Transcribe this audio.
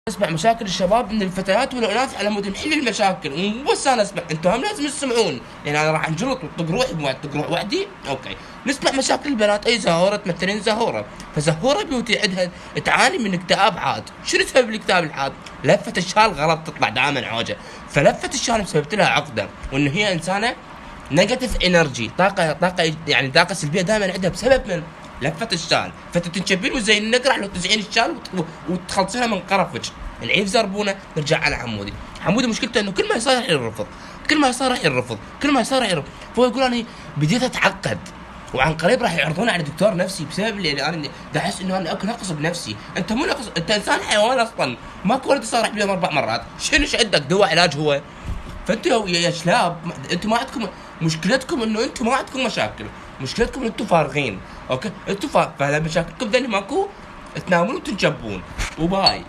اسمع مشاكل الشباب من الفتيات والاناث على مود نحل المشاكل، ومو بس انا اسمع، انتم هم لازم تسمعون، يعني انا راح انجلط وطق روحي طق روح وحدي. اوكي، نسمع مشاكل البنات. اي زهوره تمثلين زهوره، فزهوره بيوتي عندها تعاني من اكتئاب حاد. شنو سبب الاكتئاب الحاد؟ لفه الشال غلط تطلع دائما عوجه، فلفه الشال مسببت لها عقده، وان هي انسانه نيجاتيف انرجي، طاقه يعني طاقه سلبيه دائما عندها بسبب من لفه الشال. فتتنشبين وزي النقرح لو تزعين الشال وتخلصينها من قرفك. العيب زربونه. نرجع على حمودي. حمودي مشكلته انه كل ما يصارح يرفض، كل ما يصارح يرفض، كل ما يصارح يرفض. فهو يقول انا بديت اتعقد، وعن قريب راح يعرضون على دكتور نفسي بسبب اللي انا دا احس انه انا اكو نقص بنفسي. انت مو نقص، انت انسان حيوان اصلا، ماكو ولد يصارح بيوم 4 مرات. شنو عندك دواء علاج هو؟ فانتوا يا شلاب انتوا ما عندكم مشكلتكم، انه انتوا ما عندكم مشاكل، مشكلتكم ان انتوا فارغين. اوكي، انتوا فهلا مشاكلكم ذي ماكو، تنامون وتنجبون وباي.